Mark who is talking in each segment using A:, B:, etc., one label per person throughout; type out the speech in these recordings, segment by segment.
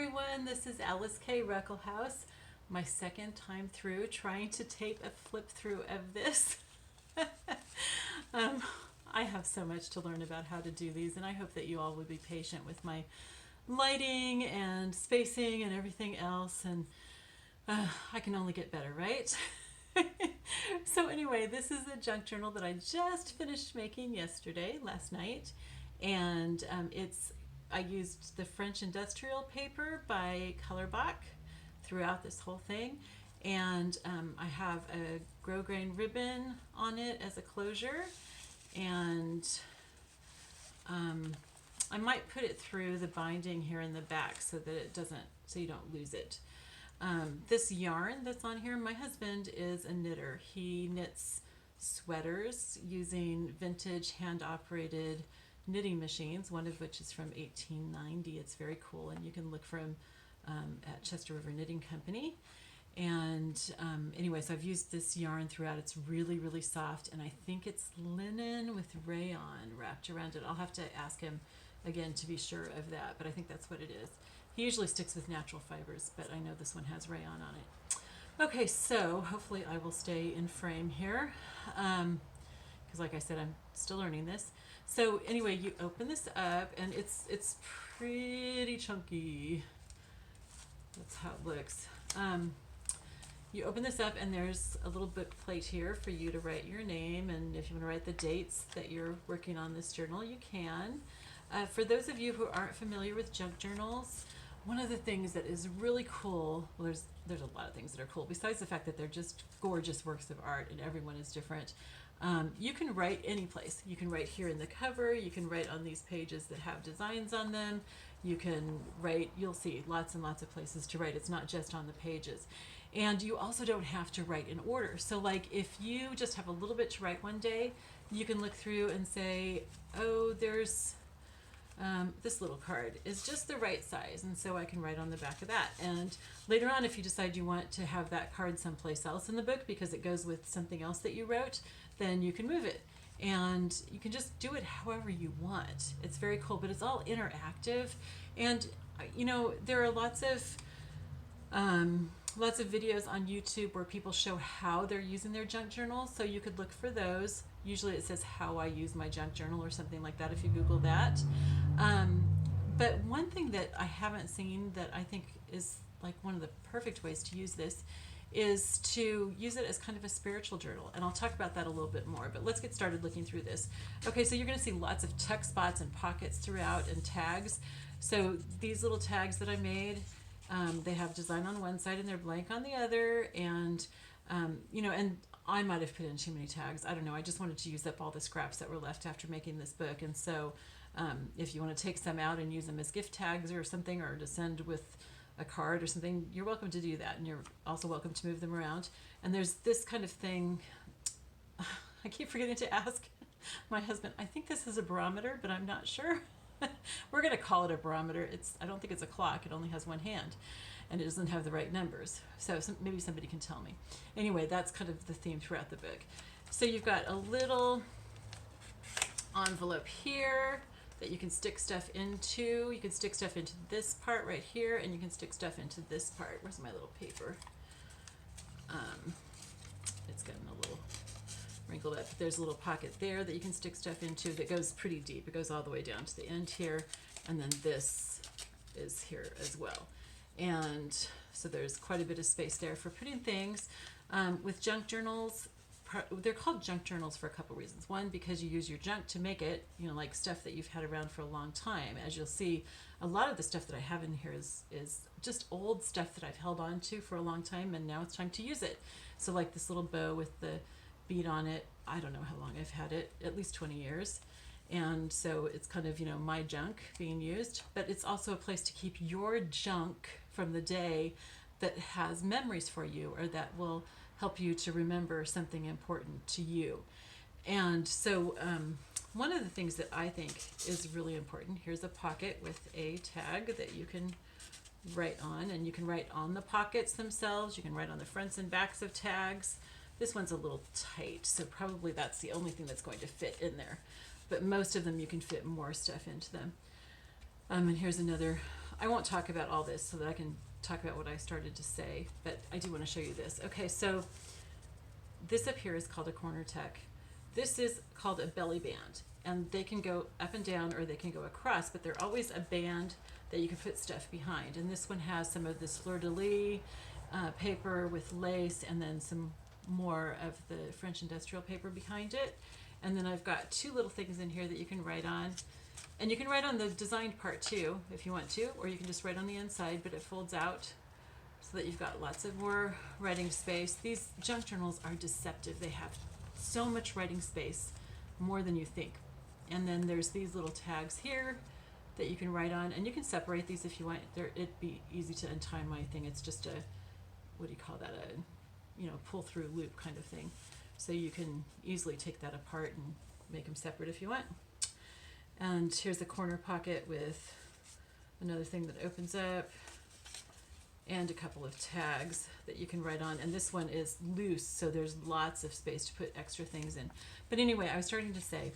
A: everyone, this is Alyce-Kay Ruckelshaus, my second time through trying to tape a flip through of this. um, I have so much to learn about how to do these, and I hope that you all will be patient with my lighting and spacing and everything else, and I can only get better, right? So anyway, this is a junk journal that I just finished making last night, and I used the French industrial paper by Colorbach throughout this whole thing, and I have a grosgrain ribbon on it as a closure, and I might put it through the binding here in the back so that it doesn't, so you don't lose it. This yarn that's on here, my husband is a knitter. He knits sweaters using vintage hand-operated knitting machines, one of which is from 1890. It's very cool, and you can look for him at Chester River Knitting Company. And anyway, so I've used this yarn throughout. It's really, really soft, and I think it's linen with rayon wrapped around it. I'll have to ask him again to be sure of that, but I think that's what it is. He usually sticks with natural fibers, but I know this one has rayon on it. Okay, so hopefully I will stay in frame here, because like I said, I'm still learning this. So anyway, you open this up, and it's pretty chunky. That's how it looks. You open this up, and there's a little book plate here for you to write your name, and if you want to write the dates that you're working on this journal, you can. For those of you who aren't familiar with junk journals, one of the things that is really cool, well, there's a lot of things that are cool, besides the fact that they're just gorgeous works of art and everyone is different. You can write any place. You can write here in the cover, you can write on these pages that have designs on them, you can write, you'll see lots and lots of places to write. It's not just on the pages. And you also don't have to write in order. So like if you just have a little bit to write one day, you can look through and say, oh, there's this little card is just the right size, and so I can write on the back of that. And later on, if you decide you want to have that card someplace else in the book because it goes with something else that you wrote, then you can move it, and you can just do it however you want. It's very cool, but it's all interactive. And you know, there are lots of videos on YouTube where people show how they're using their junk journal, so you could look for those. Usually it says how I use my junk journal or something like that if you Google that. But one thing that I haven't seen that I think is like one of the perfect ways to use this is to use it as kind of a spiritual journal. And I'll talk about that a little bit more, but let's get started looking through this. Okay, so you're going to see lots of tuck spots and pockets throughout and tags. So these little tags that I made, they have design on one side and they're blank on the other, and you know, and I might have put in too many tags. I don't know. I just wanted to use up all the scraps that were left after making this book, and so if you want to take some out and use them as gift tags or something, or to send with a card or something, you're welcome to do that, and you're also welcome to move them around. And there's this kind of thing. I keep forgetting to ask my husband. I think this is a barometer, but I'm not sure. We're going to call it a barometer. I don't think it's a clock. It only has one hand, and it doesn't have the right numbers. So maybe somebody can tell me. Anyway, that's kind of the theme throughout the book. So you've got a little envelope here that you can stick stuff into. You can stick stuff into this part right here, and you can stick stuff into this part. Where's my little paper? It's gotten a little wrinkled up. There's a little pocket there that you can stick stuff into that goes pretty deep. It goes all the way down to the end here, and then this is here as well. And so there's quite a bit of space there for putting things. With junk journals, they're called junk journals for a couple reasons. One, because you use your junk to make it, you know, like stuff that you've had around for a long time. As you'll see, a lot of the stuff that I have in here is just old stuff that I've held on to for a long time, and now it's time to use it. So like this little bow with the bead on it, I don't know how long I've had it, at least 20 years. And so it's kind of, you know, my junk being used, but it's also a place to keep your junk from the day that has memories for you, or that will help you to remember something important to you. And so one of the things that I think is really important, here's a pocket with a tag that you can write on, and you can write on the pockets themselves, you can write on the fronts and backs of tags. This one's a little tight, so probably that's the only thing that's going to fit in there, but most of them you can fit more stuff into them. And here's another I won't talk about all this so that I can talk about what I started to say, but I do want to show you this. Okay, so this up here is called a corner tuck. This is called a belly band, and they can go up and down or they can go across, but they're always a band that you can put stuff behind. And this one has some of this fleur-de-lis paper with lace, and then some more of the French industrial paper behind it. And then I've got two little things in here that you can write on. And you can write on the designed part too, if you want to, or you can just write on the inside, but it folds out so that you've got lots of more writing space. These junk journals are deceptive. They have so much writing space, more than you think. And then there's these little tags here that you can write on, and you can separate these if you want. It'd be easy to untie my thing. It's just a, what do you call that, a pull through loop kind of thing. So you can easily take that apart and make them separate if you want. And here's a corner pocket with another thing that opens up, and a couple of tags that you can write on. And this one is loose, so there's lots of space to put extra things in. But anyway, I was starting to say,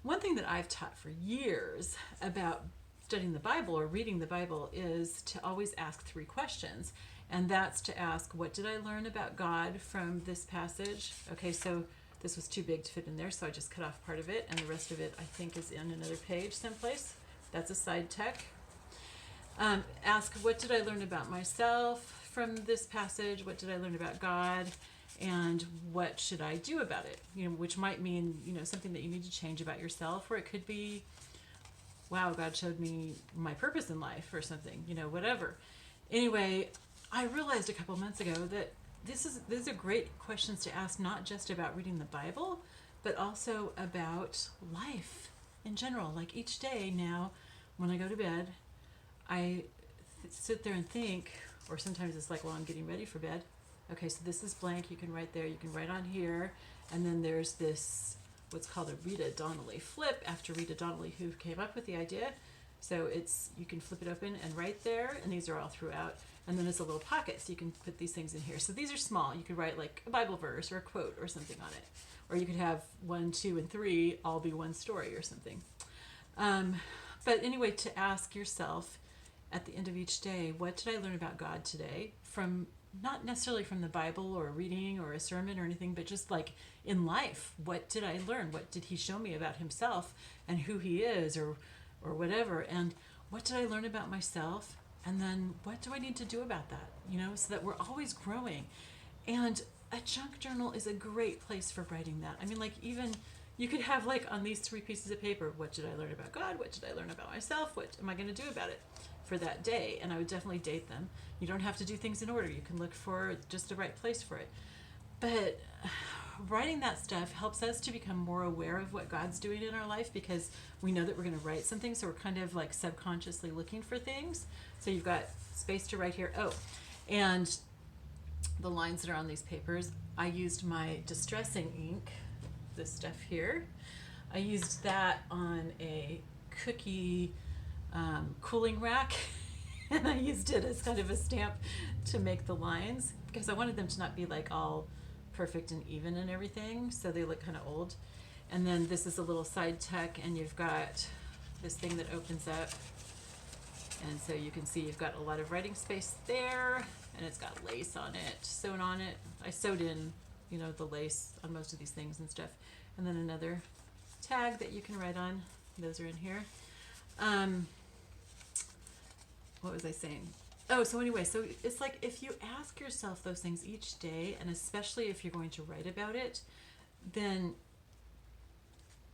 A: one thing that I've taught for years about studying the Bible or reading the Bible is to always ask 3 questions. And that's to ask, what did I learn about God from this passage? Okay, so this was too big to fit in there, so I just cut off part of it, and the rest of it I think is in another page someplace. That's a side tuck. Ask, what did I learn about myself from this passage? What did I learn about God? And what should I do about it? Which might mean, something that you need to change about yourself, or it could be, wow, God showed me my purpose in life or something, whatever. Anyway, I realized a couple months ago that these are great questions to ask, not just about reading the Bible, but also about life in general. Like each day now, when I go to bed, I sit there and think, or sometimes it's like while I'm getting ready for bed, okay, so this is blank, you can write there, you can write on here, and then there's this, what's called a Rita Donnelly flip, after Rita Donnelly, who came up with the idea. So you can flip it open and write there, and these are all throughout. And then there's a little pocket, so you can put these things in here. So these are small. You could write like a Bible verse or a quote or something on it. Or you could have 1, 2, and 3 all be one story or something. But anyway, to ask yourself at the end of each day, what did I learn about God today? From not necessarily from the Bible or a reading or a sermon or anything, but just like in life, what did I learn? What did he show me about himself and who he is, or whatever? And what did I learn about myself? And then what do I need to do about that? So that we're always growing. And a junk journal is a great place for writing that. I mean, like, even you could have like on these 3 pieces of paper, what did I learn about God? What did I learn about myself? What am I going to do about it for that day? And I would definitely date them. You don't have to do things in order. You can look for just the right place for it. But writing that stuff helps us to become more aware of what God's doing in our life, because we know that we're going to write something, so we're kind of like subconsciously looking for things. So you've got space to write here. Oh, and the lines that are on these papers, I used my distressing ink, this stuff here. I used that on a cookie cooling rack, and I used it as kind of a stamp to make the lines, because I wanted them to not be like all perfect and even and everything, so they look kind of old. And then this is a little side tuck, and you've got this thing that opens up, and so you can see you've got a lot of writing space there, and it's got lace on it, sewn on it. I sewed in, the lace on most of these things and stuff. And then another tag that you can write on. Those are in here. What was I saying? Oh, so anyway, so it's like if you ask yourself those things each day, and especially if you're going to write about it, then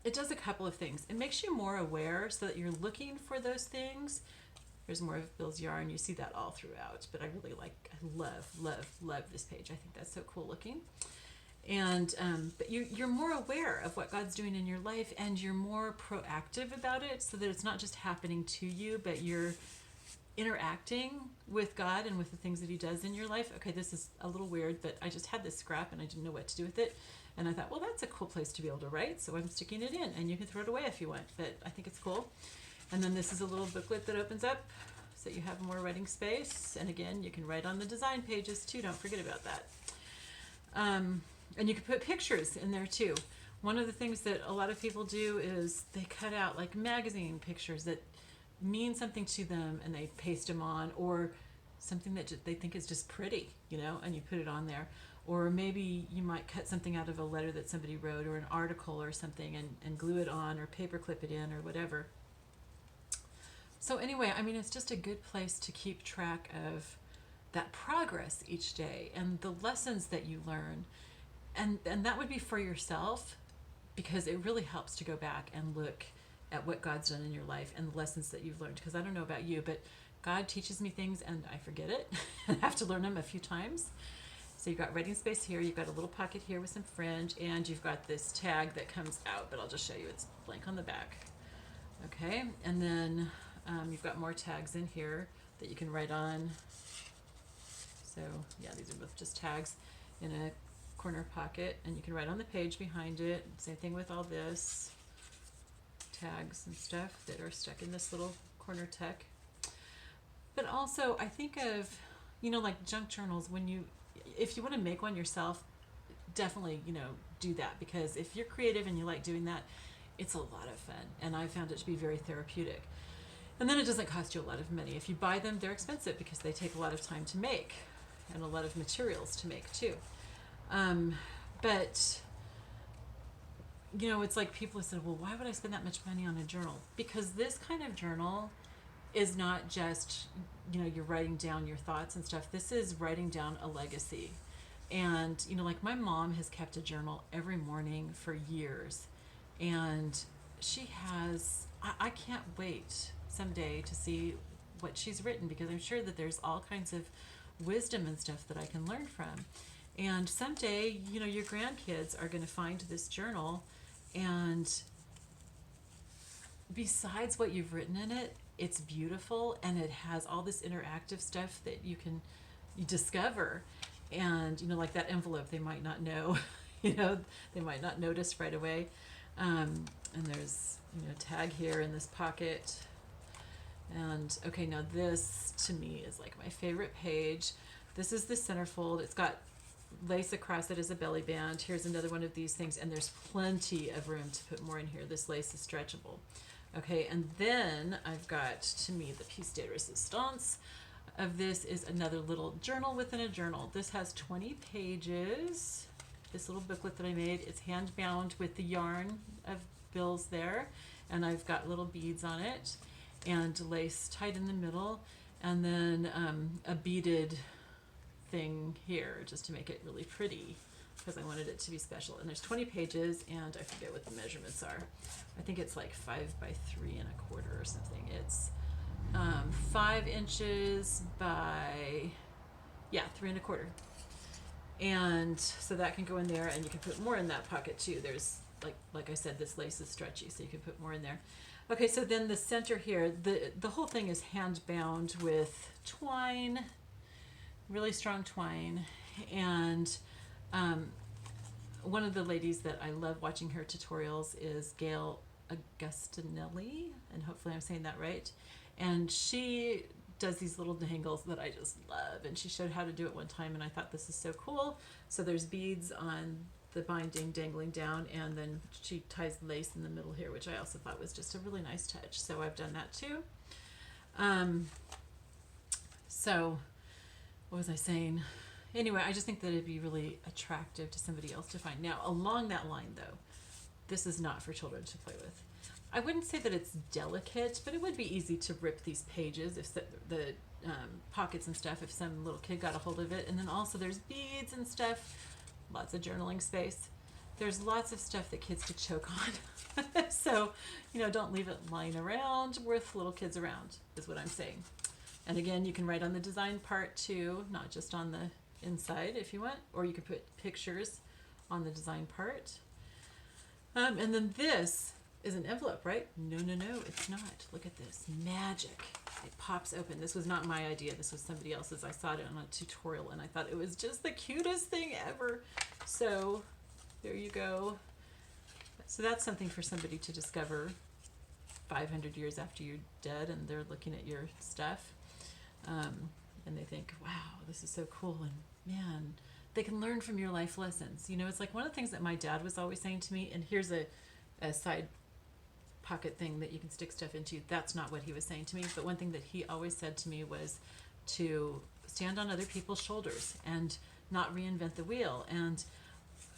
A: it does a couple of things. It makes you more aware so that you're looking for those things. There's more of Bill's yarn. You see that all throughout, but I love this page. I think that's so cool looking. And but you're more aware of what God's doing in your life, and you're more proactive about it, so that it's not just happening to you, but you're interacting with God and with the things that he does in your life. Okay, this is a little weird, but I just had this scrap and I didn't know what to do with it. And I thought, well, that's a cool place to be able to write, so I'm sticking it in, and you can throw it away if you want, but I think it's cool. And then this is a little booklet that opens up so you have more writing space. And again, you can write on the design pages too. Don't forget about that. And you can put pictures in there too. One of the things that a lot of people do is they cut out like magazine pictures that mean something to them and they paste them on, or something that they think is just pretty, and you put it on there. Or maybe you might cut something out of a letter that somebody wrote or an article or something, and glue it on or paper clip it in or whatever. So anyway, I mean, it's just a good place to keep track of that progress each day and the lessons that you learn. And that would be for yourself, because it really helps to go back and look at what God's done in your life and the lessons that you've learned. Because I don't know about you, but God teaches me things and I forget it. I have to learn them a few times. So you've got writing space here, you've got a little pocket here with some fringe, and you've got this tag that comes out, but I'll just show you, it's blank on the back. Okay, and then you've got more tags in here that you can write on. So yeah, these are both just tags in a corner pocket, and you can write on the page behind it. Same thing with all this, tags and stuff that are stuck in this little corner tuck. But also I think of, like junk journals, if you want to make one yourself, definitely, do that, because if you're creative and you like doing that, it's a lot of fun, and I found it to be very therapeutic. And then it doesn't cost you a lot of money. If you buy them, they're expensive because they take a lot of time to make and a lot of materials to make too. But it's like people have said, well, why would I spend that much money on a journal? Because this kind of journal is not just, you're writing down your thoughts and stuff. This is writing down a legacy. And, like my mom has kept a journal every morning for years. And she has, I can't wait someday to see what she's written, because I'm sure that there's all kinds of wisdom and stuff that I can learn from. And someday, your grandkids are going to find this journal, and besides what you've written in it, it's beautiful, and it has all this interactive stuff that you discover. And like that envelope, they might not know, they might not notice right away. And there's a tag here in this pocket. And okay, now this to me is like my favorite page. This is the centerfold. It's got lace across it as a belly band. Here's another one of these things, and there's plenty of room to put more in here. This lace is stretchable. Okay, and then I've got, to me, the piece de resistance of this is another little journal within a journal. This has 20 pages. This little booklet that I made, it's hand bound with the yarn of bills there, and I've got little beads on it and lace tied in the middle, and then a beaded thing here just to make it really pretty, because I wanted it to be special. And there's 20 pages, and I forget what the measurements are. I think it's like 5 by 3 1/4 or something. It's 5 inches by 3 1/4. And so that can go in there, and you can put more in that pocket too. There's like I said, this lace is stretchy, so you can put more in there. Okay, so then the center here, the whole thing is hand bound with twine, really strong twine. And one of the ladies that I love watching her tutorials is Gail Augustinelli, and hopefully I'm saying that right. And she does these little dangles that I just love, and she showed how to do it one time, and I thought, this is so cool. So there's beads on the binding dangling down, and then she ties lace in the middle here, which I also thought was just a really nice touch. So I've done that too. So what was I saying? Anyway, I just think that it'd be really attractive to somebody else to find. Now, along that line though, this is not for children to play with. I wouldn't say that it's delicate, but it would be easy to rip these pages if the pockets and stuff, if some little kid got a hold of it. And then also there's beads and stuff, lots of journaling space. There's lots of stuff that kids could choke on. So, don't leave it lying around with little kids around, is what I'm saying. And again, you can write on the design part too, not just on the inside if you want, or you can put pictures on the design part. And then this is an envelope, right? No, it's not. Look at this magic. It pops open. This was not my idea. This was somebody else's. I saw it on a tutorial, and I thought it was just the cutest thing ever. So there you go. So that's something for somebody to discover 500 years after you're dead, and they're looking at your stuff, and they think, wow, this is so cool, and man, they can learn from your life lessons. It's like one of the things that my dad was always saying to me, and here's a side pocket thing that you can stick stuff into. That's not what he was saying to me. But one thing that he always said to me was to stand on other people's shoulders and not reinvent the wheel. And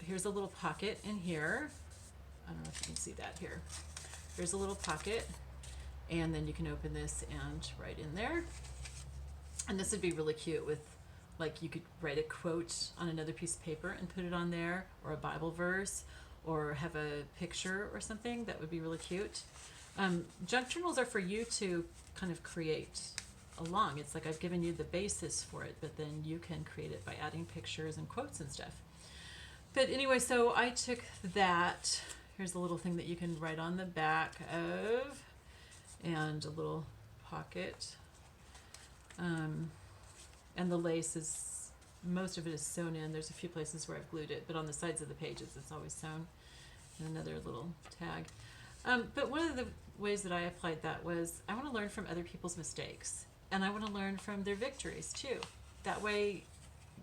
A: here's a little pocket in here. I don't know if you can see that here. Here's a little pocket, and then you can open this and write in there. And this would be really cute with, like, you could write a quote on another piece of paper and put it on there, or a Bible verse, or have a picture or something. That would be really cute. Junk journals are for you to kind of create along. It's like I've given you the basis for it, but then you can create it by adding pictures and quotes and stuff. But anyway, so I took that. Here's a little thing that you can write on the back of, and a little pocket. And the lace is, most of it is sewn in. There's a few places where I've glued it, but on the sides of the pages it's always sewn. And another little tag. But one of the ways that I applied that was I want to learn from other people's mistakes, and I want to learn from their victories too. That way,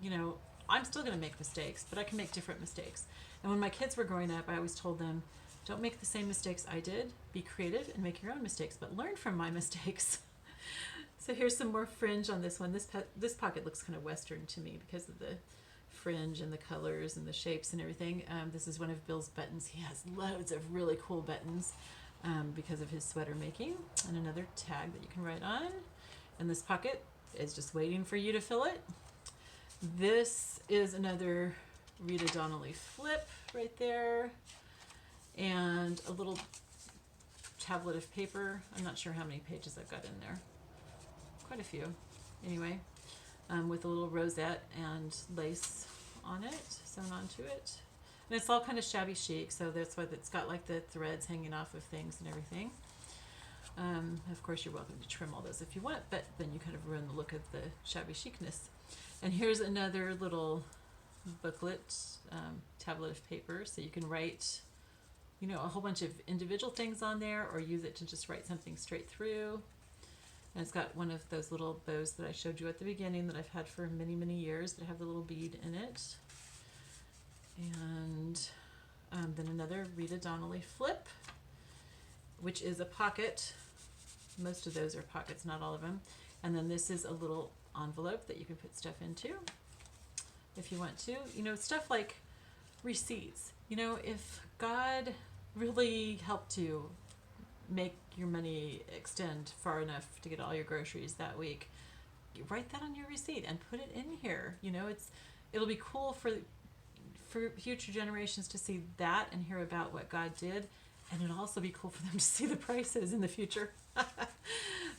A: you know, I'm still going to make mistakes, but I can make different mistakes. And when my kids were growing up, I always told them, don't make the same mistakes I did. Be creative and make your own mistakes, but learn from my mistakes. So here's some more fringe on this one. This pocket looks kind of Western to me because of the fringe and the colors and the shapes and everything. This is one of Bill's buttons. He has loads of really cool buttons because of his sweater making. And another tag that you can write on. And this pocket is just waiting for you to fill it. This is another Rita Donnelly flip right there. And a little tablet of paper. I'm not sure how many pages I've got in there. Quite a few. Anyway, with a little rosette and lace on it, sewn onto it. And it's all kind of shabby chic, so that's why it's got like the threads hanging off of things and everything. Of course, you're welcome to trim all those if you want, but then you kind of ruin the look of the shabby chicness. And here's another little booklet, tablet of paper, so you can write, you know, a whole bunch of individual things on there, or use it to just write something straight through. And it's got one of those little bows that I showed you at the beginning that I've had for many, many years that have the little bead in it. And then another Rita Donnelly flip, which is a pocket. Most of those are pockets, not all of them. And then this is a little envelope that you can put stuff into if you want to. You know, stuff like receipts. You know, if God really helped you make your money extend far enough to get all your groceries that week, you write that on your receipt and put it in here. You know, it'll be cool for future generations to see that and hear about what God did, and it'll also be cool for them to see the prices in the future.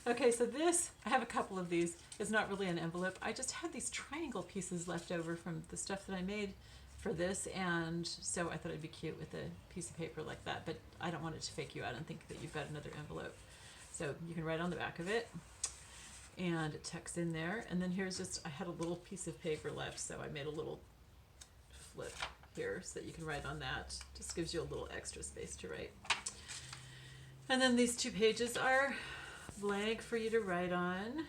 A: Okay, so this, I have a couple of these. It's not really an envelope. I just had these triangle pieces left over from the stuff that I made for this, and so I thought it'd be cute with a piece of paper like that, but I don't want it to fake you out and think that you've got another envelope. So you can write on the back of it, and it tucks in there. And then here's just, I had a little piece of paper left, so I made a little flip here so that you can write on that. Just gives you a little extra space to write. And then these two pages are blank for you to write on,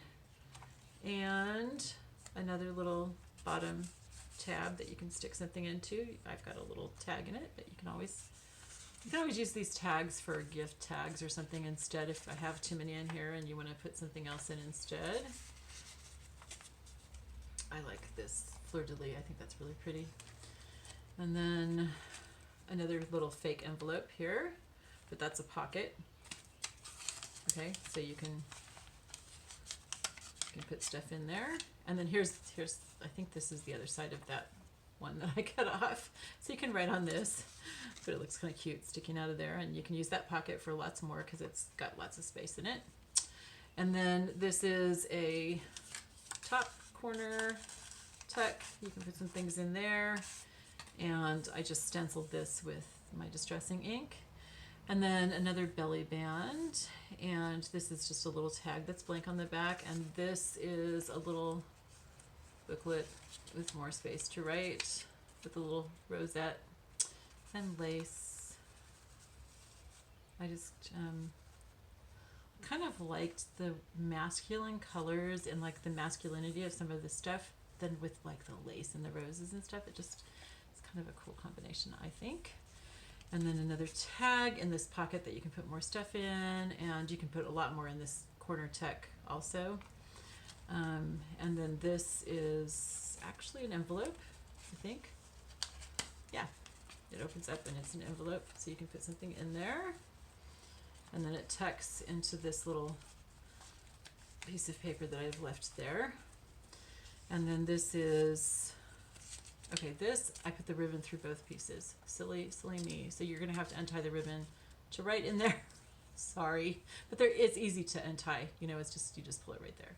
A: and another little bottom tab that you can stick something into. I've got a little tag in it, but you can always use these tags for gift tags or something instead if I have too many in here and you want to put something else in instead. I like this fleur-de-lis. I think that's really pretty. And then another little fake envelope here, but that's a pocket. Okay, so you can put stuff in there. And then here's I think this is the other side of that one that I cut off. So you can write on this, but it looks kind of cute sticking out of there. And you can use that pocket for lots more because it's got lots of space in it. And then this is a top corner tuck. You can put some things in there. And I just stenciled this with my distressing ink. And then another belly band, and this is just a little tag that's blank on the back, and this is a little booklet with more space to write, with a little rosette and lace. I just kind of liked the masculine colors and like the masculinity of some of the stuff, then with like the lace and the roses and stuff. It's kind of a cool combination, I think. And then another tag in this pocket that you can put more stuff in, and you can put a lot more in this corner tuck also. And then this is actually an envelope, I think. Yeah, it opens up and it's an envelope, so you can put something in there. And then it tucks into this little piece of paper that I've left there. And then this is, okay, this, I put the ribbon through both pieces. Silly me. So you're gonna have to untie the ribbon to right in there. Sorry, but it's easy to untie. You know, it's just, you just pull it right there.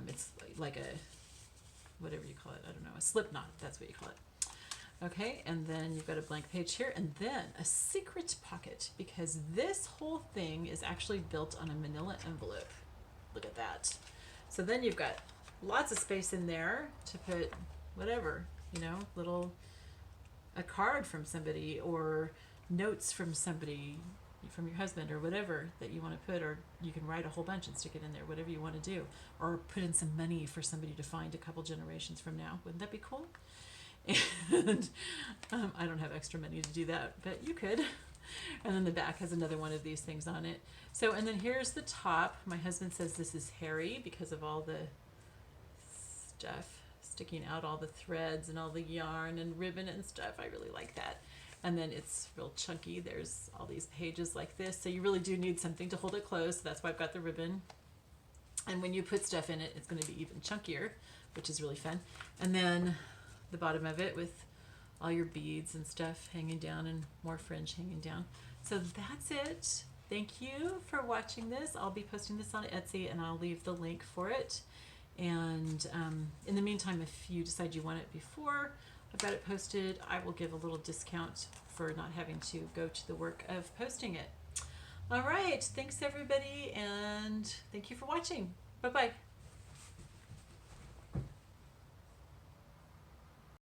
A: It's like a, whatever you call it, I don't know, a slip knot, that's what you call it. Okay, and then you've got a blank page here, and then a secret pocket, because this whole thing is actually built on a manila envelope. Look at that. So then you've got lots of space in there to put whatever, you know, a card from somebody, or notes from somebody, from your husband, or whatever that you want to put, or you can write a whole bunch and stick it in there, whatever you want to do, or put in some money for somebody to find a couple generations from now. Wouldn't that be cool? And I don't have extra money to do that, but you could. And then the back has another one of these things on it. So, and then here's the top. My husband says this is hairy because of all the stuff sticking out, all the threads and all the yarn and ribbon and stuff. I really like that. And then it's real chunky. There's all these pages like this. So you really do need something to hold it closed. So that's why I've got the ribbon. And when you put stuff in it, it's going to be even chunkier, which is really fun. And then the bottom of it with all your beads and stuff hanging down, and more fringe hanging down. So that's it. Thank you for watching this. I'll be posting this on Etsy, and I'll leave the link for it. And in the meantime, if you decide you want it before I've got it posted, I will give a little discount for not having to go to the work of posting it. All right, thanks everybody, and thank you for watching. Bye-bye.